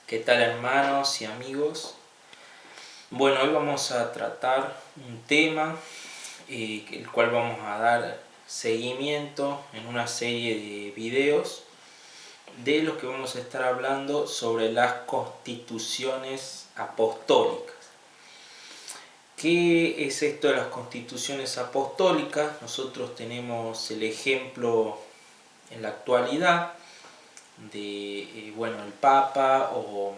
¿Qué tal, hermanos y amigos? Bueno, hoy vamos a tratar un tema el cual vamos a dar seguimiento en una serie de videos de los que vamos a estar hablando sobre las constituciones apostólicas. ¿Qué es esto de las constituciones apostólicas? Nosotros tenemos el ejemplo en la actualidad de el Papa o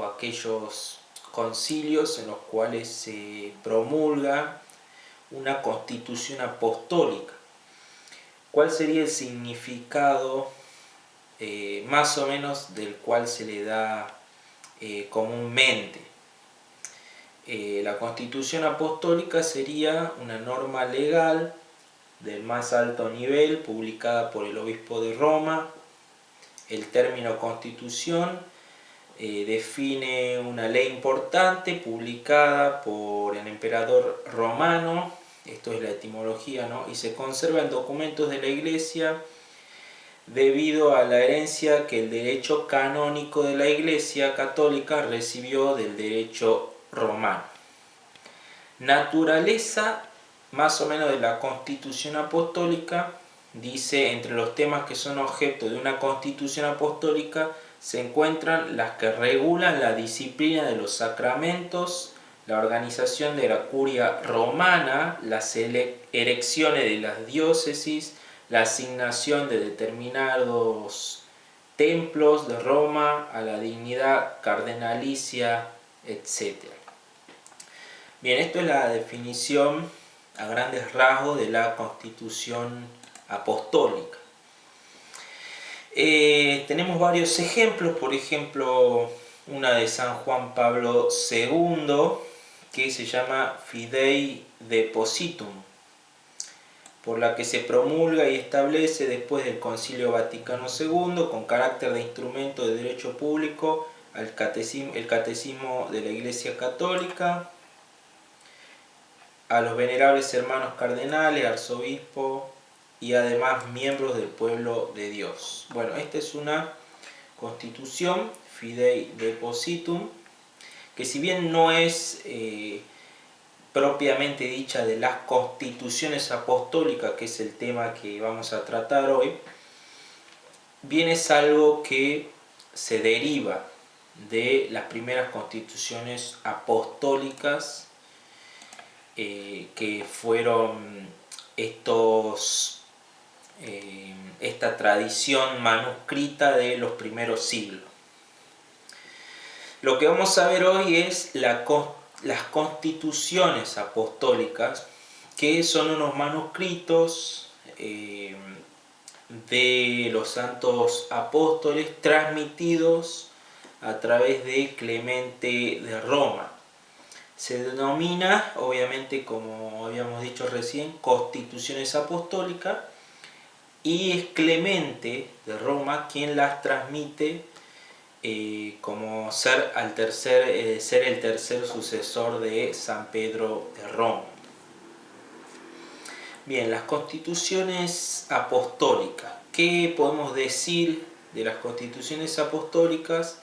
aquellos concilios en los cuales se promulga una constitución apostólica. ¿Cuál sería el significado más o menos del cual se le da comúnmente? La constitución apostólica sería una norma legal del más alto nivel publicada por el obispo de Roma. El término constitución define una ley importante publicada por el emperador romano, esto es la etimología, ¿no? Y se conserva en documentos de la Iglesia debido a la herencia que el derecho canónico de la Iglesia católica recibió del derecho romano. Naturaleza más o menos de la Constitución apostólica. Dice, entre los temas que son objeto de una constitución apostólica se encuentran las que regulan la disciplina de los sacramentos, la organización de la curia romana, las elecciones de las diócesis, la asignación de determinados templos de Roma a la dignidad cardenalicia, etc. Bien, esto es la definición a grandes rasgos de la Constitución apostólica. Tenemos varios ejemplos, por ejemplo, una de San Juan Pablo II, que se llama Fidei Depositum, por la que se promulga y establece después del Concilio Vaticano II, con carácter de instrumento de derecho público, el catecismo de la Iglesia Católica, a los venerables hermanos cardenales, arzobispo y además miembros del pueblo de Dios. Bueno, esta es una constitución, Fidei Depositum, que si bien no es propiamente dicha de las constituciones apostólicas, que es el tema que vamos a tratar hoy, bien es algo que se deriva de las primeras constituciones apostólicas que fueron esta tradición manuscrita de los primeros siglos. Lo que vamos a ver hoy es las constituciones apostólicas, que son unos manuscritos de los santos apóstoles transmitidos a través de Clemente de Roma. Se denomina, obviamente, como habíamos dicho recién, constituciones apostólicas, y es Clemente de Roma quien las transmite como ser el tercer sucesor de San Pedro de Roma. Bien, las constituciones apostólicas. ¿Qué podemos decir de las constituciones apostólicas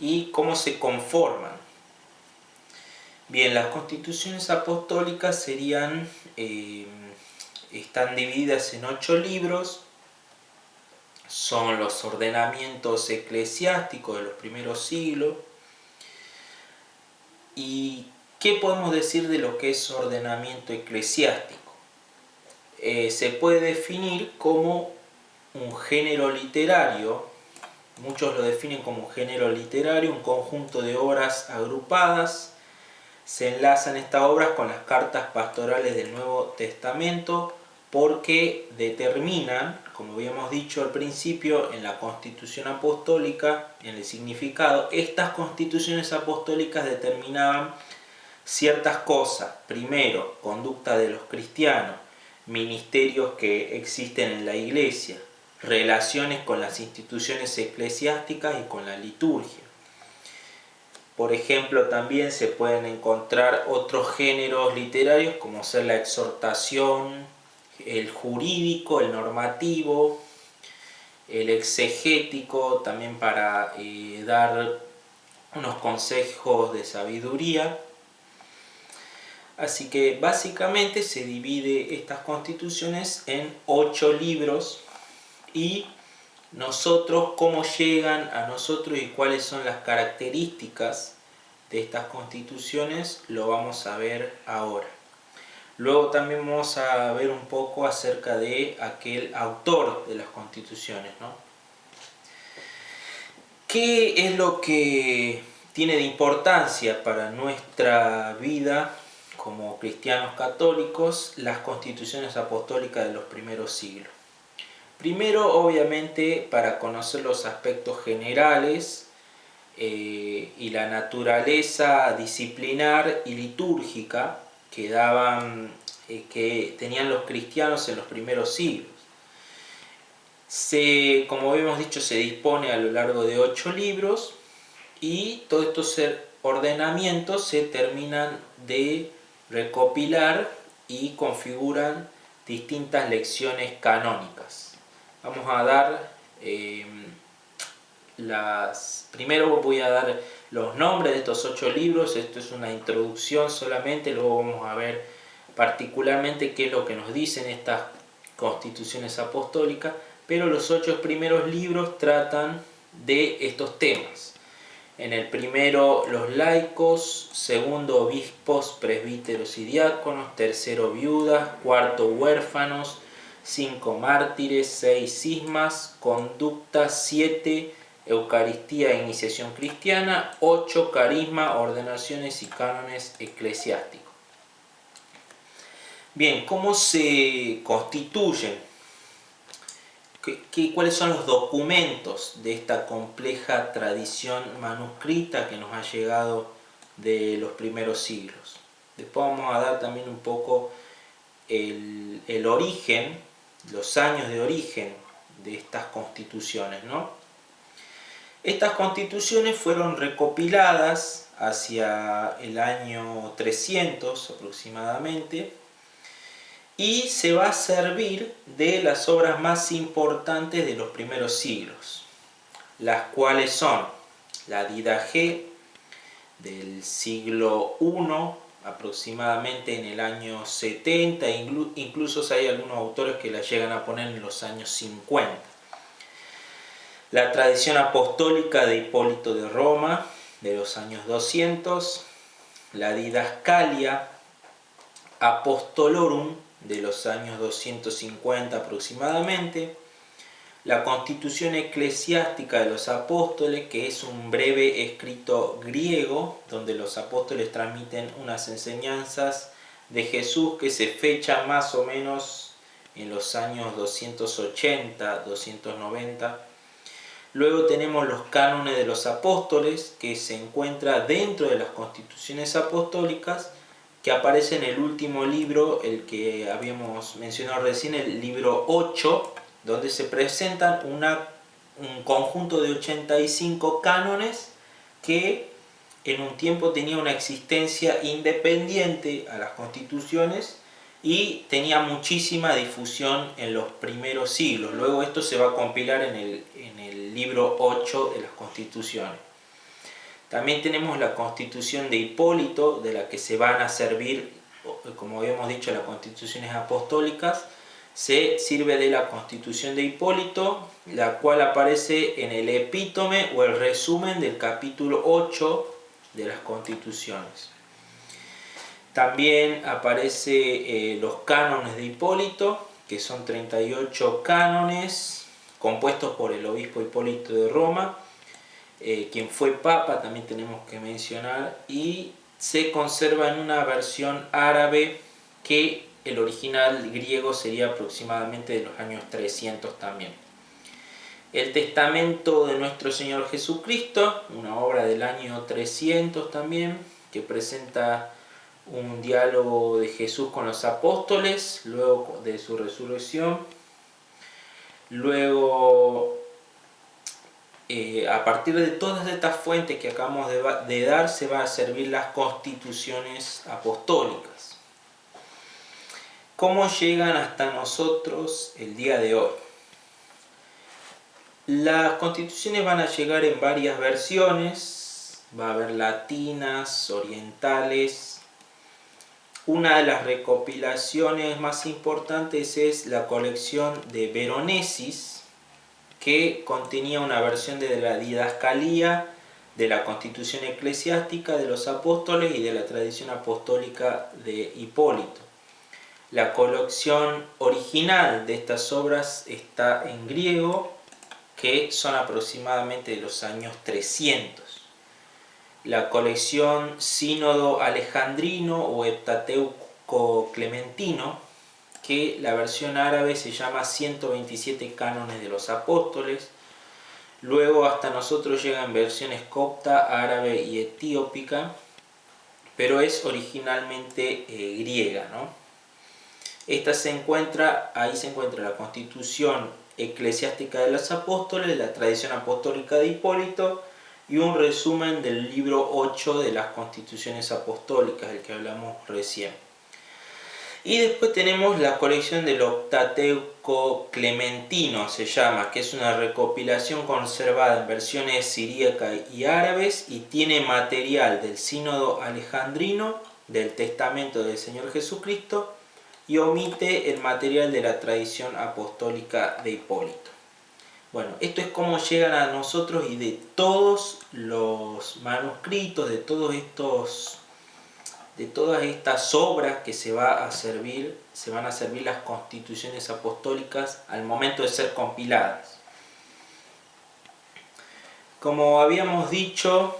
y cómo se conforman? Bien, las constituciones apostólicas están divididas en 8 libros. Son los ordenamientos eclesiásticos de los primeros siglos. ¿Y qué podemos decir de lo que es ordenamiento eclesiástico? Se puede definir como un género literario, muchos lo definen como un género literario, un conjunto de obras agrupadas. Se enlazan estas obras con las cartas pastorales del Nuevo Testamento porque determinan, como habíamos dicho al principio, en la Constitución Apostólica, en el significado, estas constituciones apostólicas determinaban ciertas cosas. Primero, conducta de los cristianos, ministerios que existen en la Iglesia, relaciones con las instituciones eclesiásticas y con la liturgia. Por ejemplo, también se pueden encontrar otros géneros literarios como ser la exhortación, el jurídico, el normativo, el exegético también para dar unos consejos de sabiduría. Así que básicamente se divide estas constituciones en 8 libros y nosotros, cómo llegan a nosotros y cuáles son las características de estas constituciones, lo vamos a ver ahora. Luego también vamos a ver un poco acerca de aquel autor de las constituciones, ¿no? ¿Qué es lo que tiene de importancia para nuestra vida como cristianos católicos las constituciones apostólicas de los primeros siglos? Primero, obviamente, para conocer los aspectos generales y la naturaleza disciplinar y litúrgica que tenían los cristianos en los primeros siglos. Como habíamos dicho, se dispone a lo largo de 8 libros y todos estos ordenamientos se terminan de recopilar y configuran distintas lecciones canónicas. Vamos a dar primero voy a dar los nombres de estos 8 libros. Esto es una introducción solamente, luego vamos a ver particularmente qué es lo que nos dicen estas constituciones apostólicas, pero los 8 primeros libros tratan de estos temas. En el primero, los laicos; segundo, obispos, presbíteros y diáconos; tercero, viudas; cuarto, huérfanos; 5, mártires; 6, cismas; conducta; 7, Eucaristía e iniciación cristiana; 8, carisma, ordenaciones y cánones eclesiásticos. Bien, ¿cómo se constituyen? ¿Cuáles son los documentos de esta compleja tradición manuscrita que nos ha llegado de los primeros siglos? Después vamos a dar también un poco el origen, los años de origen de estas constituciones, ¿no? Estas constituciones fueron recopiladas hacia el año 300 aproximadamente, y se va a servir de las obras más importantes de los primeros siglos, las cuales son la Didache del siglo I, aproximadamente en el año 70, incluso hay algunos autores que la llegan a poner en los años 50. La tradición apostólica de Hipólito de Roma, de los años 200, la Didascalia Apostolorum, de los años 250 aproximadamente, la Constitución Eclesiástica de los Apóstoles, que es un breve escrito griego donde los apóstoles transmiten unas enseñanzas de Jesús que se fechan más o menos en los años 280, 290. Luego tenemos los cánones de los apóstoles, que se encuentra dentro de las constituciones apostólicas, que aparece en el último libro, el que habíamos mencionado recién, el libro 8, donde se presentan un conjunto de 85 cánones que en un tiempo tenía una existencia independiente a las constituciones y tenía muchísima difusión en los primeros siglos. Luego esto se va a compilar en el libro 8 de las constituciones. También tenemos la Constitución de Hipólito, de la que se van a servir, como habíamos dicho, las constituciones apostólicas. Se sirve de la Constitución de Hipólito, la cual aparece en el epítome o el resumen del capítulo 8 de las constituciones. También aparece los cánones de Hipólito, que son 38 cánones compuestos por el obispo Hipólito de Roma, quien fue papa, también tenemos que mencionar, y se conserva en una versión árabe que el original griego sería aproximadamente de los años 300 también. El Testamento de nuestro Señor Jesucristo, una obra del año 300 también, que presenta un diálogo de Jesús con los apóstoles luego de su resurrección. Luego, a partir de todas estas fuentes que acabamos de dar, se van a servir las constituciones apostólicas. ¿Cómo llegan hasta nosotros el día de hoy? Las constituciones van a llegar en varias versiones, va a haber latinas, orientales. Una de las recopilaciones más importantes es la colección de Veronesis, que contenía una versión de la Didascalía, de la Constitución Eclesiástica de los Apóstoles y de la tradición apostólica de Hipólito. La colección original de estas obras está en griego, que son aproximadamente de los años 300. La colección Sínodo Alejandrino o Heptateuco Clementino, que la versión árabe se llama 127 cánones de los apóstoles. Luego hasta nosotros llegan versiones copta, árabe y etiópica, pero es originalmente griega, ¿no? Ahí se encuentra la Constitución Eclesiástica de los Apóstoles, la tradición apostólica de Hipólito y un resumen del libro 8 de las Constituciones Apostólicas, del que hablamos recién. Y después tenemos la colección del Heptateuco Clementino, se llama, que es una recopilación conservada en versiones siríaca y árabes y tiene material del Sínodo Alejandrino, del Testamento del Señor Jesucristo, y omite el material de la tradición apostólica de Hipólito. Bueno, esto es cómo llegan a nosotros, y de todos los manuscritos, de todas estas obras que se van a servir las constituciones apostólicas al momento de ser compiladas. Como habíamos dicho,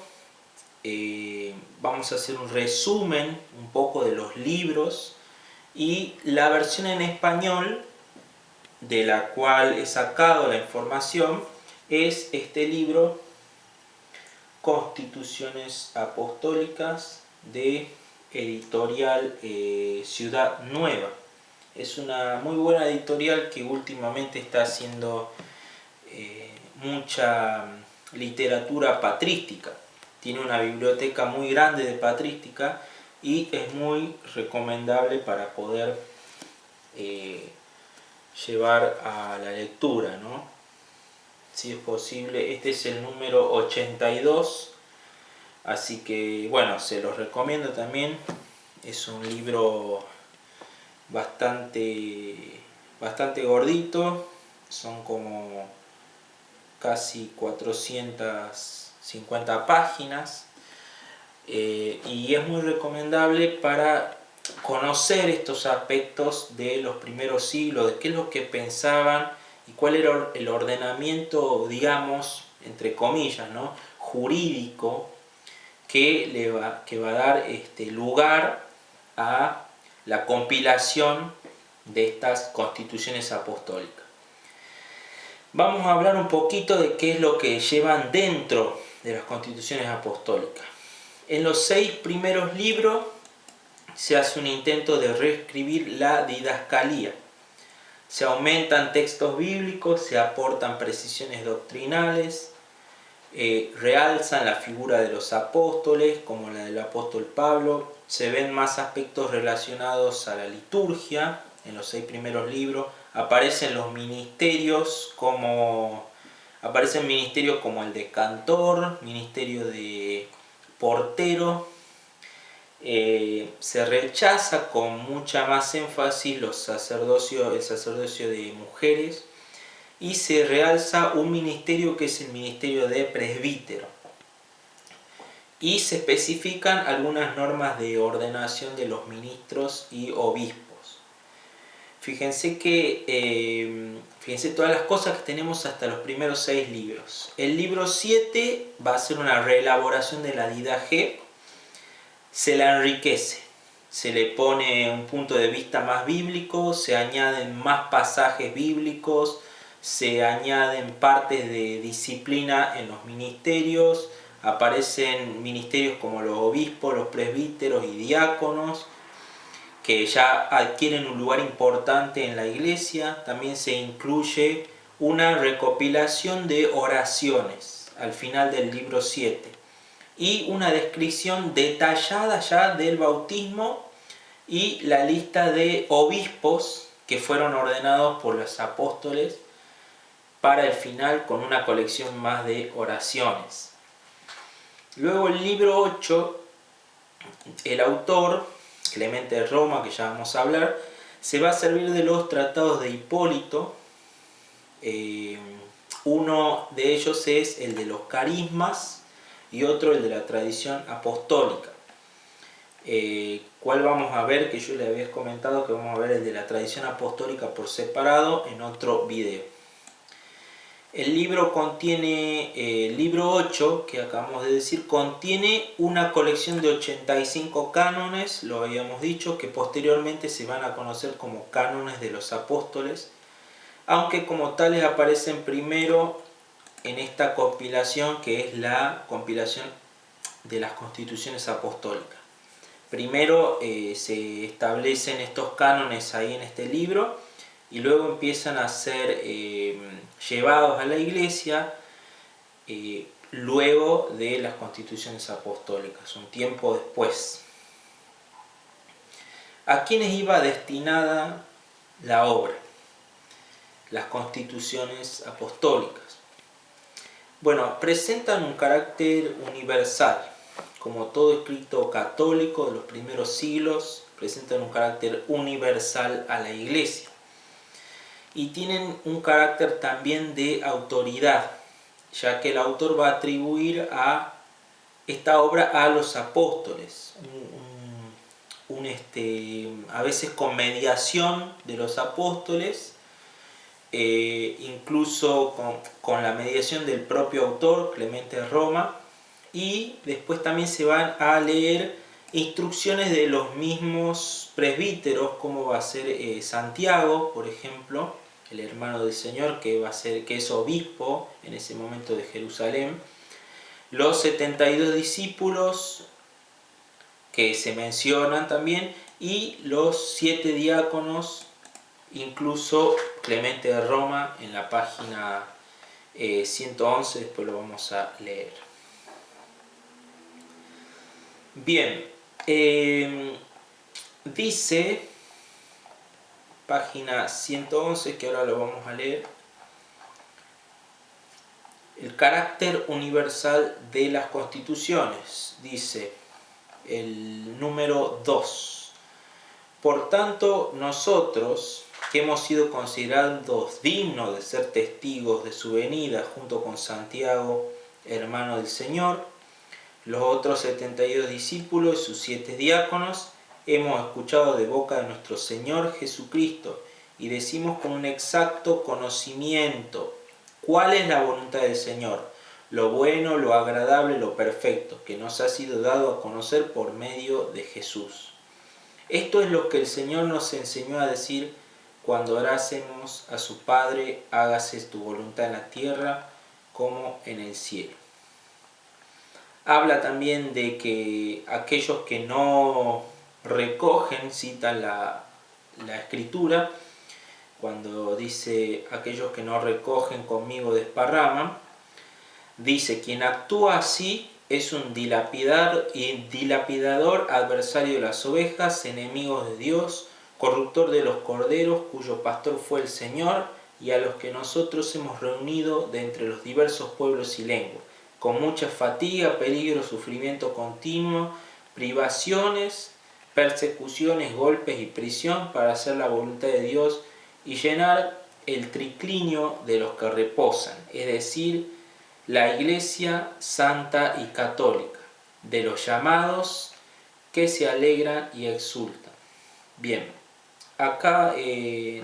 vamos a hacer un resumen un poco de los libros, y la versión en español de la cual he sacado la información es este libro, Constituciones Apostólicas, de editorial Ciudad Nueva. Es una muy buena editorial que últimamente está haciendo mucha literatura patrística. Tiene una biblioteca muy grande de patrística y es muy recomendable para poder llevar a la lectura, ¿no? Si es posible. Este es el número 82, así que bueno, se los recomiendo también. Es un libro bastante gordito, son como casi 450 páginas. Y es muy recomendable para conocer estos aspectos de los primeros siglos, de qué es lo que pensaban y cuál era el ordenamiento, digamos, entre comillas, ¿no?, jurídico que va a dar lugar a la compilación de estas constituciones apostólicas. Vamos a hablar un poquito de qué es lo que llevan dentro de las constituciones apostólicas. En los 6 primeros libros se hace un intento de reescribir la didascalía. Se aumentan textos bíblicos, se aportan precisiones doctrinales, realzan la figura de los apóstoles, como la del apóstol Pablo. Se ven más aspectos relacionados a la liturgia. En los 6 primeros libros aparecen los ministerios como el de cantor, ministerio de portero. Se rechaza con mucha más énfasis el sacerdocio de mujeres, y se realza un ministerio que es el ministerio de presbítero, y se especifican algunas normas de ordenación de los ministros y obispos. Fíjense todas las cosas que tenemos hasta los primeros 6 libros. El libro 7 va a ser una reelaboración de la Didache. Se la enriquece, se le pone un punto de vista más bíblico, se añaden más pasajes bíblicos, se añaden partes de disciplina en los ministerios, aparecen ministerios como los obispos, los presbíteros y diáconos, que ya adquieren un lugar importante en la iglesia. También se incluye una recopilación de oraciones al final del libro 7. Y una descripción detallada ya del bautismo y la lista de obispos que fueron ordenados por los apóstoles para el final con una colección más de oraciones. Luego el libro 8, el autor, Clemente de Roma, que ya vamos a hablar, se va a servir de los tratados de Hipólito. Uno de ellos es el de los carismas y otro el de la tradición apostólica. ¿Cuál vamos a ver? Que yo le había comentado que vamos a ver el de la tradición apostólica por separado en otro video. El libro contiene, el libro 8, que acabamos de decir, contiene una colección de 85 cánones, lo habíamos dicho, que posteriormente se van a conocer como cánones de los apóstoles, aunque como tales aparecen primero en esta compilación, que es la compilación de las constituciones apostólicas. Primero se establecen estos cánones ahí en este libro y luego empiezan a ser llevados a la iglesia luego de las constituciones apostólicas, un tiempo después. ¿A quiénes iba destinada la obra? Las constituciones apostólicas. Bueno, presentan un carácter universal. Como todo escrito católico de los primeros siglos, presentan un carácter universal a la iglesia. Y tienen un carácter también de autoridad, ya que el autor va a atribuir a esta obra a los apóstoles, a veces con mediación de los apóstoles, incluso con la mediación del propio autor, Clemente de Roma, y después también se van a leer instrucciones de los mismos presbíteros, como va a ser Santiago, por ejemplo, el hermano del Señor, que es obispo en ese momento de Jerusalén, los 72 discípulos que se mencionan también, y los 7 diáconos, incluso Clemente de Roma en la página 111, después lo vamos a leer. Bien, dice, página 111, que ahora lo vamos a leer, el carácter universal de las constituciones. Dice el número 2. Por tanto, nosotros, que hemos sido considerados dignos de ser testigos de su venida junto con Santiago, hermano del Señor, los otros 72 discípulos y sus 7 diáconos, hemos escuchado de boca de nuestro Señor Jesucristo y decimos con un exacto conocimiento cuál es la voluntad del Señor, lo bueno, lo agradable, lo perfecto, que nos ha sido dado a conocer por medio de Jesús. Esto es lo que el Señor nos enseñó a decir cuando orásemos a su Padre: hágase tu voluntad en la tierra como en el cielo. Habla también de que aquellos que no recogen, citan la Escritura, cuando dice aquellos que no recogen conmigo desparraman, dice: quien actúa así es un dilapidador, adversario de las ovejas, enemigo de Dios, corruptor de los corderos, cuyo pastor fue el Señor, y a los que nosotros hemos reunido de entre los diversos pueblos y lenguas, con mucha fatiga, peligro, sufrimiento continuo, privaciones, persecuciones, golpes y prisión, para hacer la voluntad de Dios y llenar el triclinio de los que reposan, es decir, la Iglesia santa y católica, de los llamados que se alegran y exultan. Bien, acá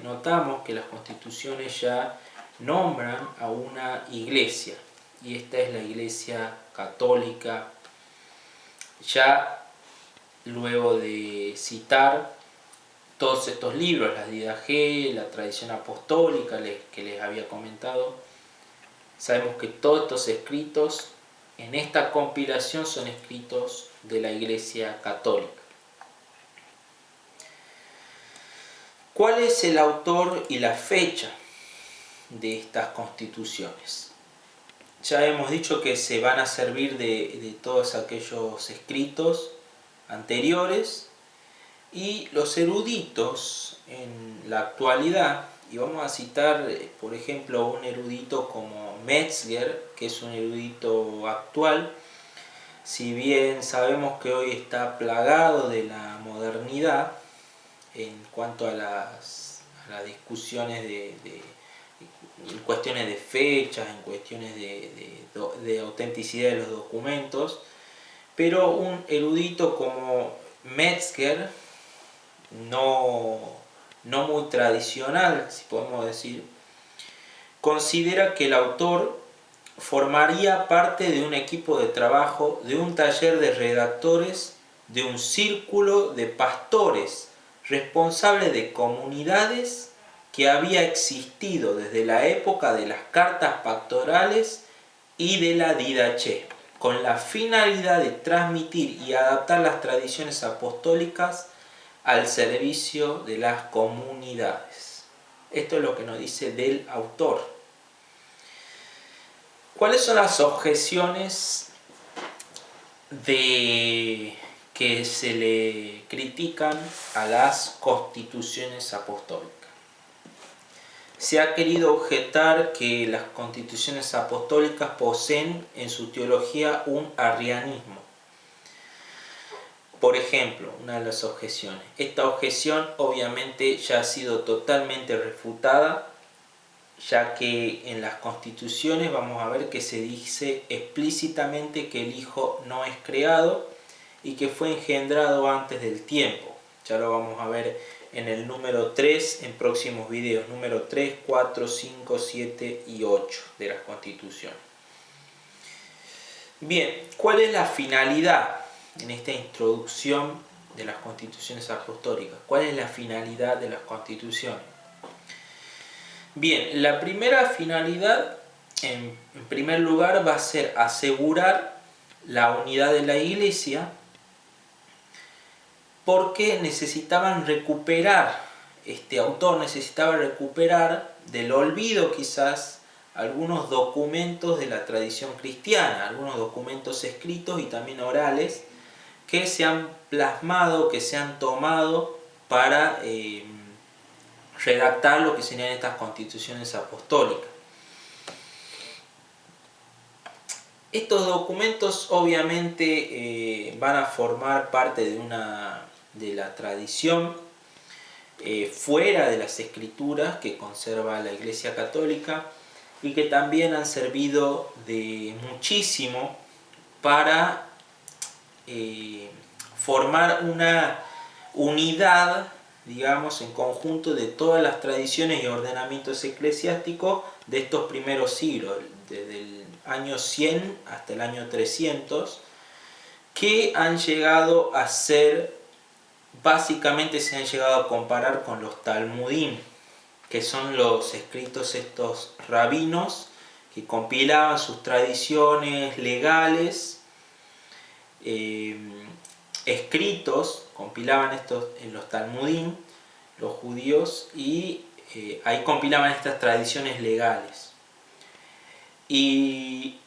notamos que las constituciones ya nombran a una iglesia, y esta es la Iglesia católica, ya luego de citar todos estos libros, la Didache, la tradición apostólica que les había comentado. Sabemos que todos estos escritos en esta compilación son escritos de la Iglesia católica. ¿Cuál es el autor y la fecha de estas constituciones? Ya hemos dicho que se van a servir de todos aquellos escritos anteriores, y los eruditos en la actualidad y vamos a citar, por ejemplo, un erudito como Metzger, que es un erudito actual. Si bien sabemos que hoy está plagado de la modernidad en cuanto a las discusiones en cuestiones de fechas, en cuestiones de autenticidad de los documentos, pero un erudito como Metzger, no muy tradicional, si podemos decir, considera que el autor formaría parte de un equipo de trabajo, de un taller de redactores, de un círculo de pastores responsables de comunidades que había existido desde la época de las cartas pastorales y de la didaché, con la finalidad de transmitir y adaptar las tradiciones apostólicas al servicio de las comunidades. Esto es lo que nos dice del autor. ¿Cuáles son las objeciones que se le critican a las constituciones apostólicas? Se ha querido objetar que las constituciones apostólicas poseen en su teología un arrianismo. Por ejemplo, una de las objeciones. Esta objeción obviamente ya ha sido totalmente refutada, ya que en las constituciones vamos a ver que se dice explícitamente que el Hijo no es creado y que fue engendrado antes del tiempo. Ya lo vamos a ver en el número 3 en próximos videos, número 3, 4, 5, 7 y 8 de las constituciones. Bien, ¿cuál es la finalidad en esta introducción de las constituciones apostólicas? ¿Cuál es la finalidad de las constituciones? Bien, la primera finalidad, en primer lugar, va a ser asegurar la unidad de la Iglesia, porque necesitaban recuperar, este autor necesitaba recuperar del olvido quizás algunos documentos de la tradición cristiana, algunos documentos escritos y también orales que se han plasmado, que se han tomado para redactar lo que serían estas constituciones apostólicas. Estos documentos obviamente van a formar parte de la tradición fuera de las escrituras que conserva la Iglesia Católica y que también han servido de muchísimo para formar una unidad, digamos, en conjunto de todas las tradiciones y ordenamientos eclesiásticos de estos primeros siglos, desde el año 100 hasta el año 300, que han llegado a ser, básicamente se han llegado a comparar con los Talmudim, que son los escritos estos rabinos que compilaban sus tradiciones legales, escritos, compilaban estos en los Talmudim, los judíos, y ahí compilaban estas tradiciones legales. Y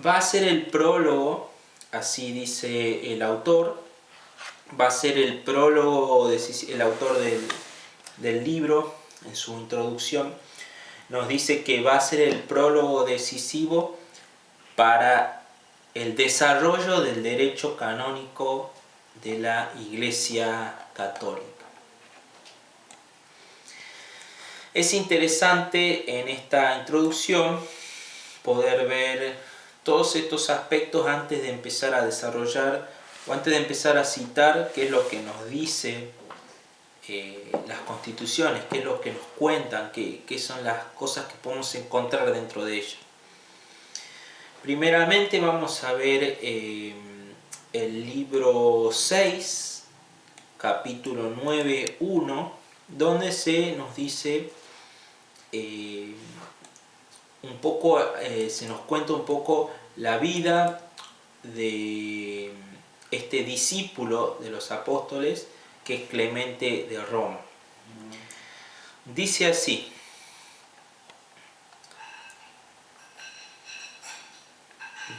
va a ser el prólogo, así dice el autor, va a ser el prólogo, el autor del libro, en su introducción, nos dice que va a ser el prólogo decisivo para el desarrollo del derecho canónico de la Iglesia Católica. Es interesante en esta introducción poder ver todos estos aspectos antes de empezar a desarrollar o antes de empezar a citar qué es lo que nos dice las constituciones, qué es lo que nos cuentan, qué son las cosas que podemos encontrar dentro de ellas. Primeramente vamos a ver el libro 6, capítulo 9.1, donde se nos dice un poco, se nos cuenta un poco la vida de este discípulo de los apóstoles, que es Clemente de Roma. Dice así: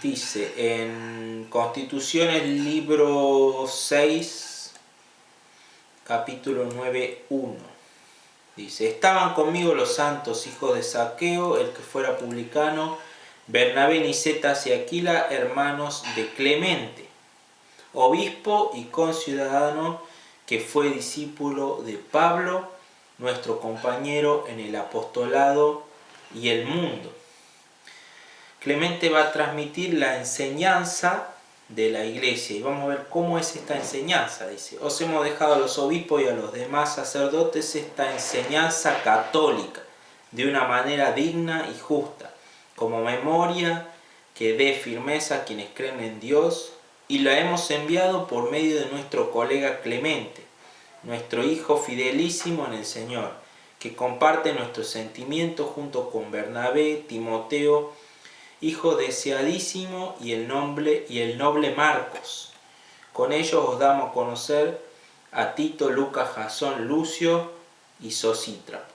dice en Constituciones, libro 6, capítulo 9.1: Dice, estaban conmigo los santos hijos de Zaqueo, el que fuera publicano, Bernabé, Nicetas y Aquila, hermanos de Clemente, obispo y conciudadano, que fue discípulo de Pablo, nuestro compañero en el apostolado y el mundo. Clemente va a transmitir la enseñanza de la iglesia y vamos a ver cómo es esta enseñanza. Dice, os hemos dejado a los obispos y a los demás sacerdotes esta enseñanza católica de una manera digna y justa, como memoria que dé firmeza a quienes creen en Dios, y la hemos enviado por medio de nuestro colega Clemente, nuestro hijo fidelísimo en el Señor, que comparte nuestros sentimientos junto con Bernabé, Timoteo, hijo deseadísimo, y el noble Marcos. Con ellos os damos a conocer a Tito, Lucas, Jasón, Lucio y Sosítrapo.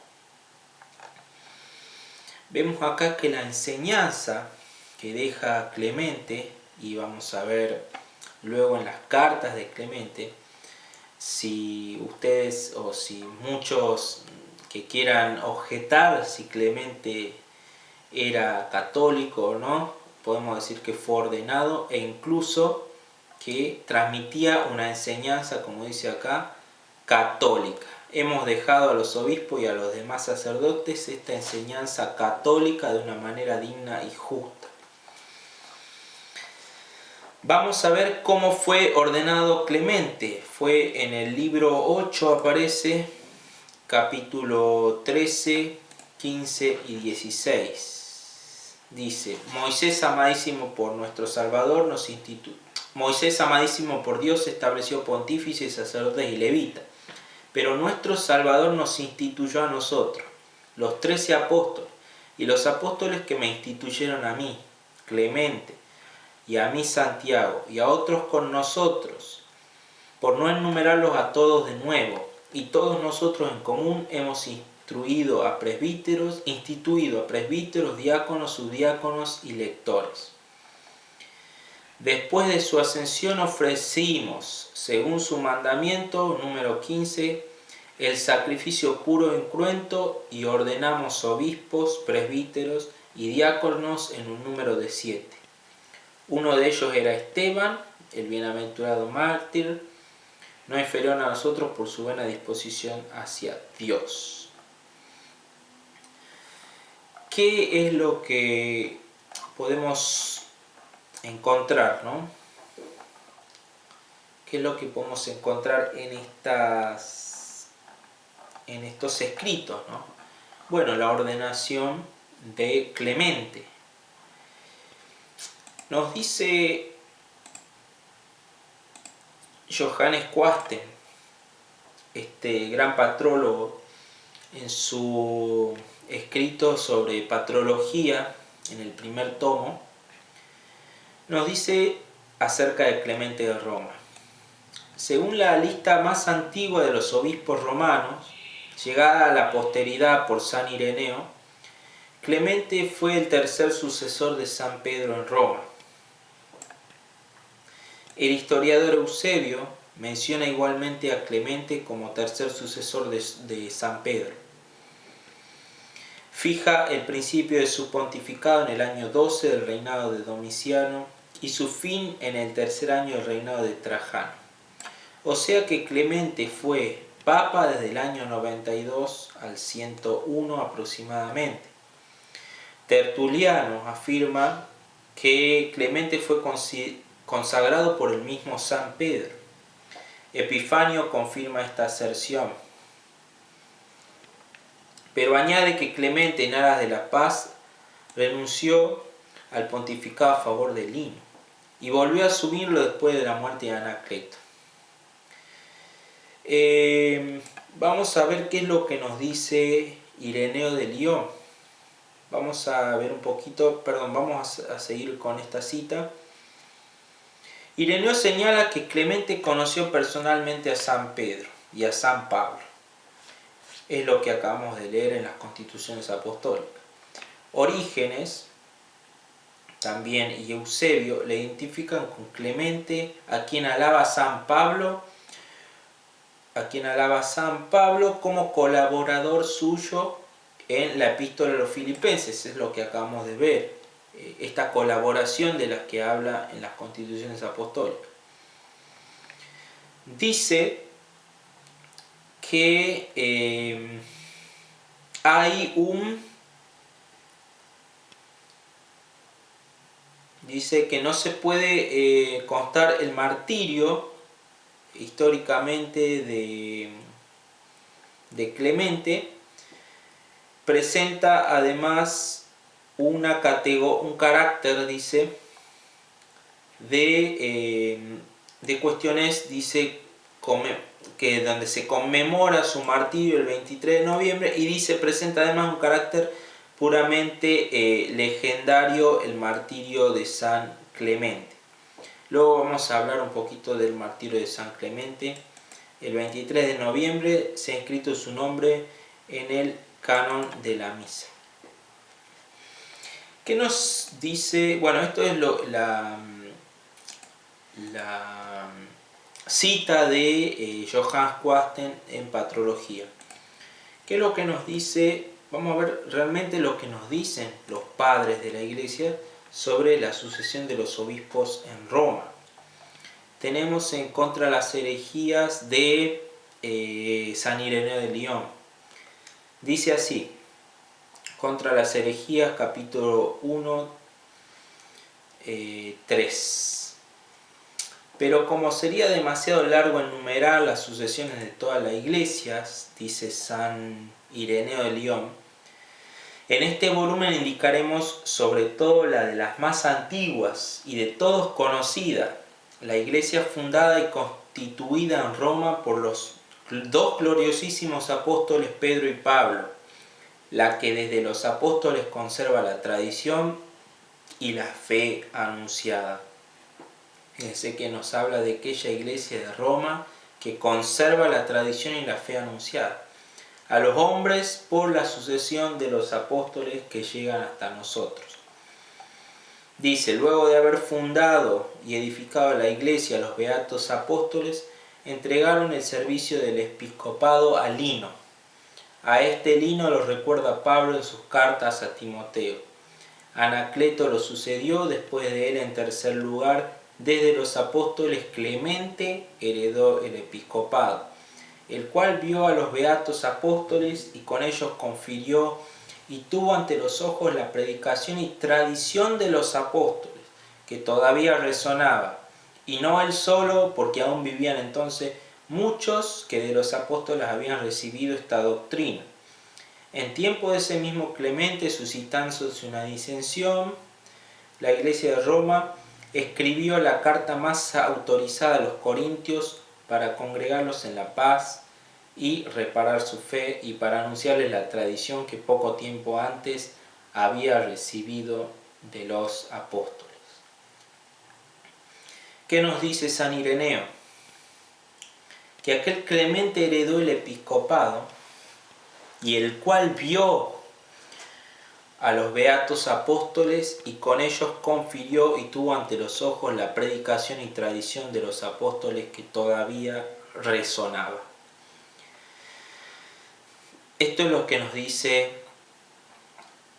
Vemos acá que la enseñanza que deja Clemente, y vamos a ver luego en las cartas de Clemente, si ustedes o si muchos que quieran objetar si Clemente era católico o no, podemos decir que fue ordenado e incluso que transmitía una enseñanza, como dice acá, católica. Hemos dejado a los obispos y a los demás sacerdotes esta enseñanza católica de una manera digna y justa. Vamos a ver cómo fue ordenado Clemente. Fue en el libro 8, aparece, capítulo 13, 15 y 16. Dice, Moisés amadísimo por nuestro Salvador Moisés amadísimo por Dios estableció pontífices, sacerdotes y levitas, pero nuestro Salvador nos instituyó a nosotros, los 13 apóstoles, y los apóstoles que me instituyeron a mí, Clemente, y a mí Santiago, y a otros con nosotros, por no enumerarlos a todos de nuevo, y todos nosotros en común hemos instituido a presbíteros, diáconos, subdiáconos y lectores. Después de su ascensión ofrecimos, según su mandamiento, número 15, el sacrificio puro en cruento, y ordenamos obispos, presbíteros y diáconos en un número de 7. Uno de ellos era Esteban, el bienaventurado mártir, no inferior a nosotros por su buena disposición hacia Dios. ¿Qué es lo que podemos encontrar, ¿no? ¿Qué es lo que podemos encontrar en estos escritos, ¿no? Bueno, la ordenación de Clemente. Nos dice Johannes Quasten, este gran patrólogo, en su escrito sobre patrología, en el primer tomo, nos dice acerca de Clemente de Roma. Según la lista más antigua de los obispos romanos, llegada a la posteridad por San Ireneo, Clemente fue el tercer sucesor de San Pedro en Roma. El historiador Eusebio menciona igualmente a Clemente como tercer sucesor de San Pedro. Fija el principio de su pontificado en el año 12 del reinado de Domiciano y su fin en el tercer año del reinado de Trajano. O sea que Clemente fue papa desde el año 92 al 101 aproximadamente. Tertuliano afirma que Clemente fue consagrado por el mismo San Pedro. Epifanio confirma esta aserción, pero añade que Clemente, en aras de la paz, renunció al pontificado a favor de Lino y volvió a asumirlo después de la muerte de Anacleto. Vamos a ver qué es lo que nos dice Ireneo de Lyon. Vamos a ver un poquito, vamos a seguir con esta cita. Ireneo señala que Clemente conoció personalmente a San Pedro y a San Pablo. Es lo que acabamos de leer en las Constituciones Apostólicas. Orígenes también y Eusebio le identifican con Clemente, a quien alaba San Pablo a quien alaba San Pablo como colaborador suyo en la epístola a los Filipenses. Es lo que acabamos de ver, esta colaboración de la que habla en las constituciones apostólicas. Dice que dice que no se puede constar el martirio históricamente de Clemente. Presenta además un carácter, dice, de cuestiones, dice, que donde se conmemora su martirio el 23 de noviembre, y dice, presenta además un carácter puramente legendario, el martirio de San Clemente. Luego vamos a hablar un poquito del martirio de San Clemente. El 23 de noviembre se ha inscrito su nombre en el canon de la misa. ¿Qué nos dice? Bueno, esto es la cita de Johann Quasten en Patrología. ¿Qué es lo que nos dice? Vamos a ver realmente lo que nos dicen los padres de la Iglesia sobre la sucesión de los obispos en Roma. Tenemos en contra las herejías de San Ireneo de Lyon. Dice así: contra las herejías, capítulo 1, 3. Pero como sería demasiado largo enumerar las sucesiones de todas las iglesias, dice San Ireneo de Lyon, en este volumen indicaremos sobre todo la de las más antiguas y de todos conocida, la iglesia fundada y constituida en Roma por los dos gloriosísimos apóstoles Pedro y Pablo, la que desde los apóstoles conserva la tradición y la fe anunciada. Fíjense que nos habla de aquella iglesia de Roma que conserva la tradición y la fe anunciada a los hombres por la sucesión de los apóstoles que llegan hasta nosotros. Dice, luego de haber fundado y edificado la iglesia, los beatos apóstoles entregaron el servicio del episcopado a Lino. A este Lino lo recuerda Pablo en sus cartas a Timoteo. Anacleto lo sucedió, después de él en tercer lugar, desde los apóstoles Clemente heredó el episcopado, el cual vio a los beatos apóstoles y con ellos confirió y tuvo ante los ojos la predicación y tradición de los apóstoles, que todavía resonaba, y no él solo, porque aún vivían entonces muchos que de los apóstoles habían recibido esta doctrina. En tiempo de ese mismo Clemente, suscitándose una disensión, la iglesia de Roma escribió la carta más autorizada a los corintios para congregarlos en la paz y reparar su fe y para anunciarles la tradición que poco tiempo antes había recibido de los apóstoles. ¿Qué nos dice San Ireneo? Que aquel Clemente heredó el episcopado y el cual vio a los beatos apóstoles y con ellos confirió y tuvo ante los ojos la predicación y tradición de los apóstoles que todavía resonaba. Esto es lo que nos dice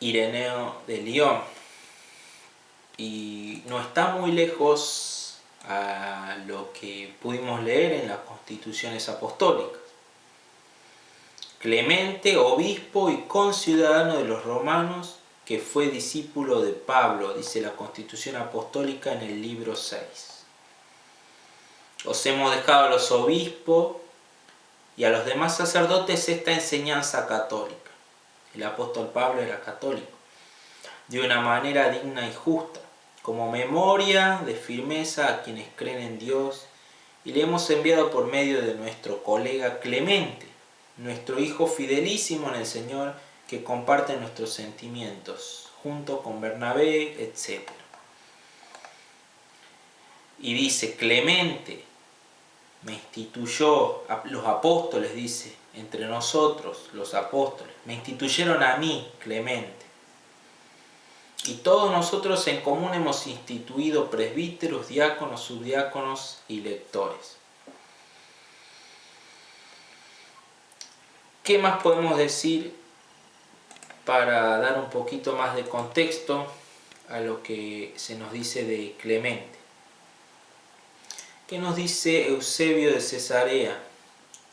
Ireneo de Lyon y no está muy lejos a lo que pudimos leer en las constituciones apostólicas. Clemente, obispo y conciudadano de los romanos, que fue discípulo de Pablo, dice la Constitución Apostólica en el libro 6. Os hemos dejado a los obispos y a los demás sacerdotes esta enseñanza católica. El apóstol Pablo era católico, de una manera digna y justa, como memoria de firmeza a quienes creen en Dios, y le hemos enviado por medio de nuestro colega Clemente, nuestro hijo fidelísimo en el Señor, que comparte nuestros sentimientos, junto con Bernabé, etc. Y dice, Clemente me instituyó, los apóstoles, dice, entre nosotros, los apóstoles, me instituyeron a mí, Clemente. Y todos nosotros en común hemos instituido presbíteros, diáconos, subdiáconos y lectores. ¿Qué más podemos decir para dar un poquito más de contexto a lo que se nos dice de Clemente? ¿Qué nos dice Eusebio de Cesarea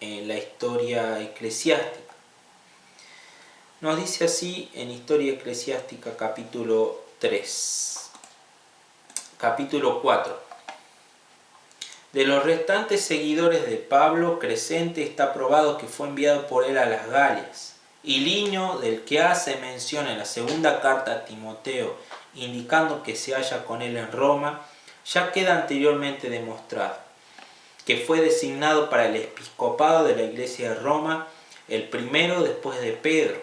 en la Historia Eclesiástica? Nos dice así en Historia Eclesiástica capítulo 3, capítulo 4. De los restantes seguidores de Pablo, Crescente está probado que fue enviado por él a las Galias, y Liño, del que hace mención en la segunda carta a Timoteo, indicando que se halla con él en Roma, ya queda anteriormente demostrado, que fue designado para el episcopado de la Iglesia de Roma, el primero después de Pedro.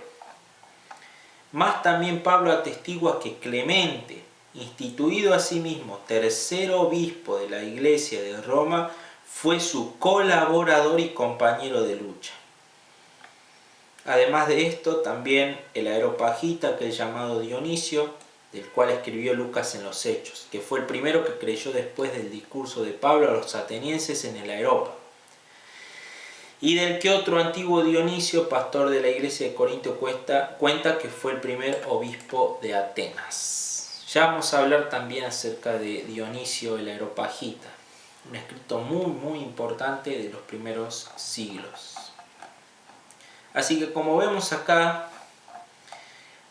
Más también Pablo atestigua que Clemente, instituido asimismo tercer obispo de la Iglesia de Roma, fue su colaborador y compañero de lucha. Además de esto, también el Areópagita, aquel llamado Dionisio, del cual escribió Lucas en los Hechos, que fue el primero que creyó después del discurso de Pablo a los atenienses en el Areópago. Y del que otro antiguo Dionisio, pastor de la iglesia de Corinto, cuenta que fue el primer obispo de Atenas. Ya vamos a hablar también acerca de Dionisio el Areopagita, un escrito muy importante de los primeros siglos. Así que como vemos acá,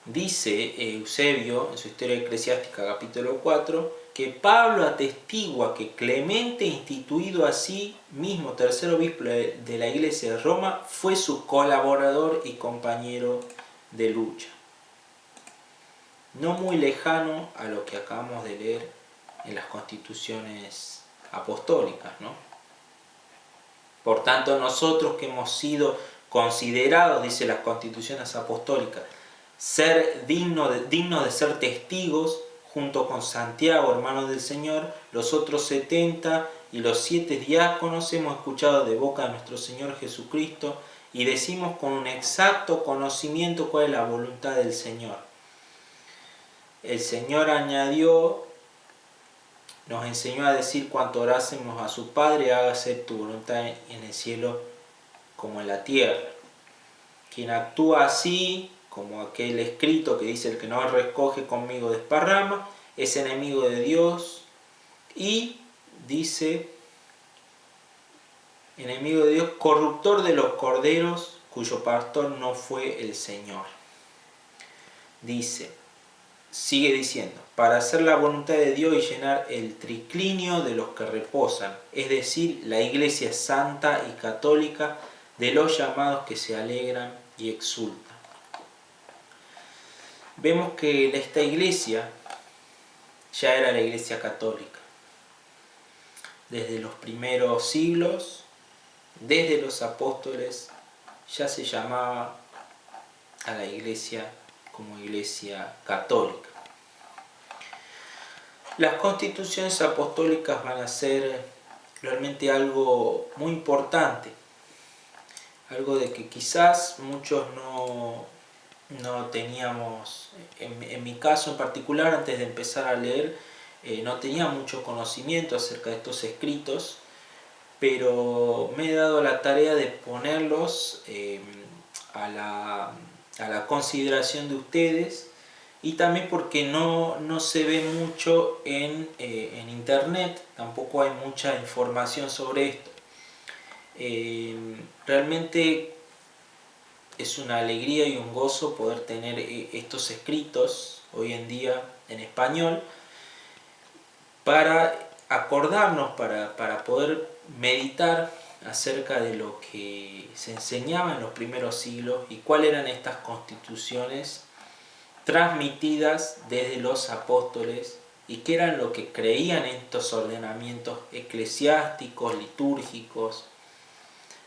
dice Eusebio en su Historia Eclesiástica capítulo 4, que Pablo atestigua que Clemente, instituido así mismo tercer obispo de la iglesia de Roma, fue su colaborador y compañero de lucha. No muy lejano a lo que acabamos de leer en las constituciones apostólicas, ¿no? Por tanto, nosotros que hemos sido considerados, dice las constituciones apostólicas, ser digno de ser testigos, junto con Santiago, hermano del Señor, los otros 70 y los 7 diáconos, hemos escuchado de boca de nuestro Señor Jesucristo y decimos con un exacto conocimiento cuál es la voluntad del Señor. El Señor nos enseñó a decir cuanto orásemos a su Padre, hágase tu voluntad en el cielo como en la tierra. Quien actúa así, como aquel escrito que dice el que no recoge conmigo desparrama, es enemigo de Dios y dice enemigo de Dios, corruptor de los corderos, cuyo pastor no fue el Señor. Sigue diciendo, para hacer la voluntad de Dios y llenar el triclinio de los que reposan, es decir, la iglesia santa y católica de los llamados que se alegran y exultan. Vemos que esta iglesia ya era la iglesia católica. Desde los primeros siglos, desde los apóstoles, ya se llamaba a la iglesia como iglesia católica. Las constituciones apostólicas van a ser realmente algo muy importante, algo de que quizás muchos no teníamos, en mi caso en particular, antes de empezar a leer, no tenía mucho conocimiento acerca de estos escritos, pero me he dado la tarea de ponerlos a la consideración de ustedes, y también porque no se ve mucho en internet, tampoco hay mucha información sobre esto. Realmente es una alegría y un gozo poder tener estos escritos hoy en día en español para acordarnos, para poder meditar acerca de lo que se enseñaba en los primeros siglos y cuáles eran estas constituciones transmitidas desde los apóstoles y qué eran lo que creían en estos ordenamientos eclesiásticos, litúrgicos,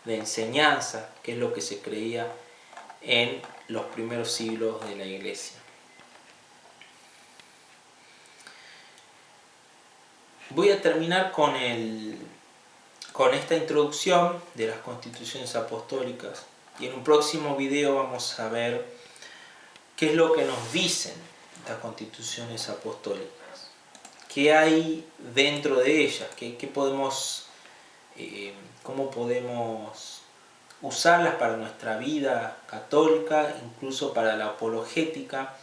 de enseñanza, que es lo que se creía en los primeros siglos de la iglesia. Voy a terminar con esta introducción de las constituciones apostólicas y en un próximo video vamos a ver qué es lo que nos dicen las constituciones apostólicas, qué hay dentro de ellas, cómo podemos usarlas para nuestra vida católica, incluso para la apologética,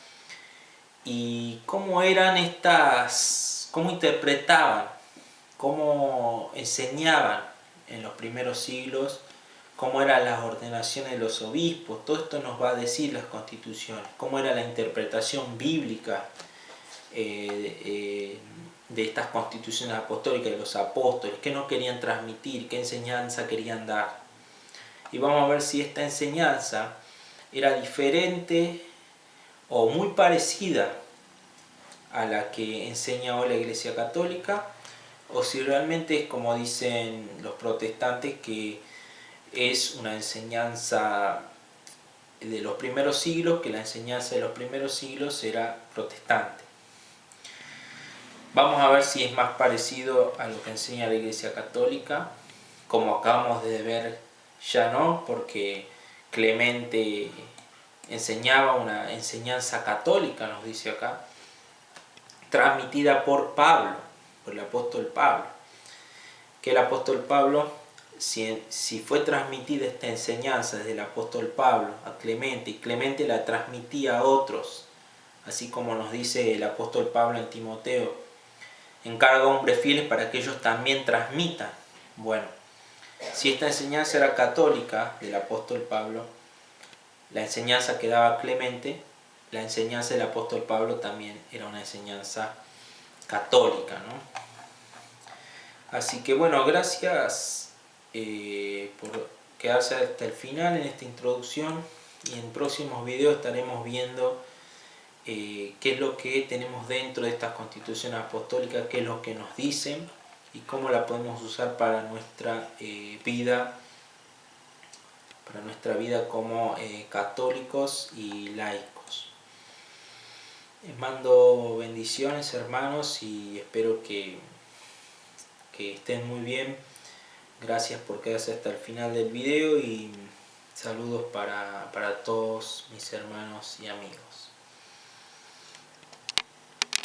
y cómo eran estas, cómo interpretaban, cómo enseñaban en los primeros siglos, cómo eran las ordenaciones de los obispos. Todo esto nos va a decir las constituciones, cómo era la interpretación bíblica de estas constituciones apostólicas de los apóstoles, qué no querían transmitir, qué enseñanza querían dar. Y vamos a ver si esta enseñanza era diferente o muy parecida a la que enseña hoy la Iglesia Católica, o si realmente es como dicen los protestantes, que es una enseñanza de los primeros siglos, que la enseñanza de los primeros siglos era protestante. Vamos a ver si es más parecido a lo que enseña la Iglesia Católica, como acabamos de ver ya no, porque Clemente enseñaba una enseñanza católica, nos dice acá, transmitida por Pablo, por el apóstol Pablo. Que el apóstol Pablo, si fue transmitida esta enseñanza desde el apóstol Pablo a Clemente, y Clemente la transmitía a otros, así como nos dice el apóstol Pablo en Timoteo, encarga a hombres fieles para que ellos también transmitan. Bueno, si esta enseñanza era católica del apóstol Pablo, la enseñanza que daba Clemente, la enseñanza del apóstol Pablo también era una enseñanza católica, ¿no? Así que bueno, gracias por quedarse hasta el final en esta introducción, y en próximos videos estaremos viendo qué es lo que tenemos dentro de estas constituciones apostólicas, qué es lo que nos dicen y cómo la podemos usar para nuestra vida como católicos y laicos. Les mando bendiciones, hermanos, y espero que estén muy bien. Gracias por quedarse hasta el final del video, y saludos para todos mis hermanos y amigos.